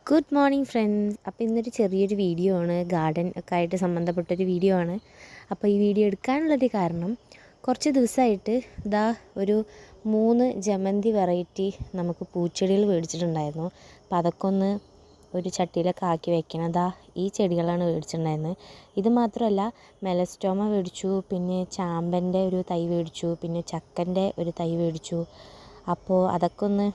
Good morning friends. അപ്പോൾ ഇന്നൊരു ചെറിയൊരു വീഡിയോ ആണ്, ഗാർഡൻ ഒക്കെ ആയിട്ട് സംബന്ധപ്പെട്ടൊരു വീഡിയോ ആണ്. അപ്പോൾ ഈ വീഡിയോ എടുക്കാനുള്ളൊരു കാരണം, കുറച്ച് ദിവസമായിട്ട് ഒരു 3 ജമന്തി വെറൈറ്റി നമുക്ക് പൂച്ചെടികൾ മേടിച്ചിട്ടുണ്ടായിരുന്നു. അപ്പോൾ അതൊക്കെ ഒന്ന് ഒരു ചട്ടിയിലൊക്കെ ആക്കി വെക്കണം. ഈ ചെടികളാണ് മേടിച്ചിട്ടുണ്ടായിരുന്നത്. ഇത് മാത്രമല്ല, മെലസ്റ്റോമ മേടിച്ചു, പിന്നെ ചാമ്പൻ്റെ ഒരു തൈ മേടിച്ചു, പിന്നെ ചക്കൻ്റെ ഒരു തൈ മേടിച്ചു. അപ്പോൾ അതൊക്കെ ഒന്ന്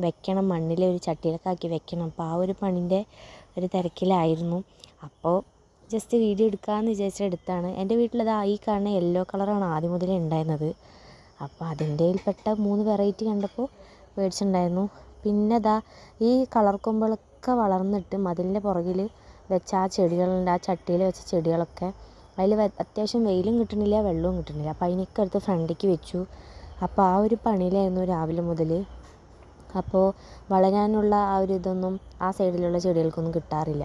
വെക്കണം, മണ്ണിൽ ഒരു ചട്ടിയിലൊക്കെ ആക്കി വെക്കണം. അപ്പോൾ ആ ഒരു പണിൻ്റെ ഒരു തിരക്കിലായിരുന്നു. അപ്പോൾ ജസ്റ്റ് വീഡിയോ എടുക്കാമെന്ന് വിചാരിച്ചിട്ട് എടുത്താണ്. എൻ്റെ വീട്ടിലത് ഈ കാണുന്ന യെല്ലോ കളറാണ് ആദ്യം മുതലേ ഉണ്ടായിരുന്നത്. അപ്പോൾ അതിൻ്റെ പെട്ട 3 വെറൈറ്റി കണ്ടപ്പോൾ മേടിച്ചിട്ടുണ്ടായിരുന്നു. പിന്നെ ഈ കളർ കൊമ്പുകളൊക്കെ വളർന്നിട്ട് മതിലിൻ്റെ പുറകിൽ വെച്ച ആ ചെടികളുണ്ട്, ആ ചട്ടിയിൽ വെച്ച ചെടികളൊക്കെ അതിൽ അത്യാവശ്യം വെയിലും കിട്ടണില്ല, വെള്ളവും കിട്ടണില്ല. അപ്പോൾ അതിനൊക്കെ എടുത്ത് ഫ്രണ്ടിലേക്ക് വെച്ചു. അപ്പോൾ ആ ഒരു പണിയിലായിരുന്നു രാവിലെ മുതൽ. അപ്പോൾ വളരാനുള്ള ആ ഒരു ഇതൊന്നും ആ സൈഡിലുള്ള ചെടികൾക്കൊന്നും കിട്ടാറില്ല.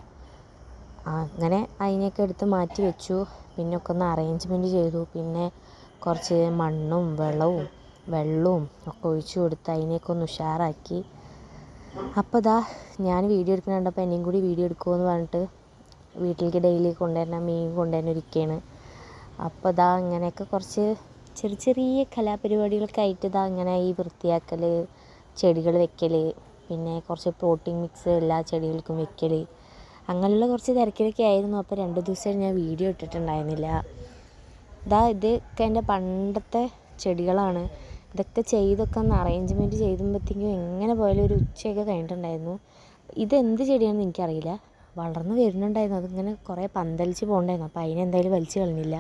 അങ്ങനെ അതിനെയൊക്കെ എടുത്ത് മാറ്റി വെച്ചു. പിന്നെ ഒക്കെ ഒന്ന് അറേഞ്ച്മെൻറ്റ് ചെയ്തു. പിന്നെ കുറച്ച് മണ്ണും വെള്ളവും ഒക്കെ ഒഴിച്ചു കൊടുത്ത് അതിനെയൊക്കെ ഒന്ന് ഉഷാറാക്കി. അപ്പോൾ ഞാൻ വീഡിയോ എടുക്കുന്ന കണ്ടപ്പോൾ എന്നെയും കൂടി വീഡിയോ എടുക്കുമെന്ന് പറഞ്ഞിട്ട് വീട്ടിലേക്ക് ഡെയിലി കൊണ്ടുവരുന്ന മീൻ കൊണ്ടുവരുന്ന ഇരിക്കുകയാണ്. അപ്പോൾ ഇങ്ങനെയൊക്കെ കുറച്ച് ചെറിയ കലാപരിപാടികളൊക്കെ ആയിട്ട് ഇങ്ങനെ ഈ വൃത്തിയാക്കൽ, ചെടികൾ വെക്കൽ, പിന്നെ കുറച്ച് പ്രോട്ടീൻ മിക്സ് എല്ലാ ചെടികൾക്കും വെക്കൽ, അങ്ങനെയുള്ള കുറച്ച് തിരക്കിലൊക്കെ ആയിരുന്നു. അപ്പോൾ 2 ദിവസമായിട്ട് ഞാൻ വീഡിയോ ഇട്ടിട്ടുണ്ടായിരുന്നില്ല. ഇതൊക്കെ എൻ്റെ പണ്ടത്തെ ചെടികളാണ്. ഇതൊക്കെ ചെയ്തൊക്കെ ഒന്ന് അറേഞ്ച്മെൻറ്റ് ചെയ്യുമ്പോഴത്തേക്കും എങ്ങനെ പോയാലും ഒരു ഉച്ചയൊക്കെ കഴിഞ്ഞിട്ടുണ്ടായിരുന്നു. ഇതെന്ത് ചെടിയാണെന്ന് എനിക്കറിയില്ല, വളർന്ന് വരുന്നുണ്ടായിരുന്നു. അതിങ്ങനെ കുറേ പന്തലിച്ച് പോകണ്ടായിരുന്നു. അപ്പോൾ അതിനെന്തായാലും വലിച്ചു കളഞ്ഞില്ല.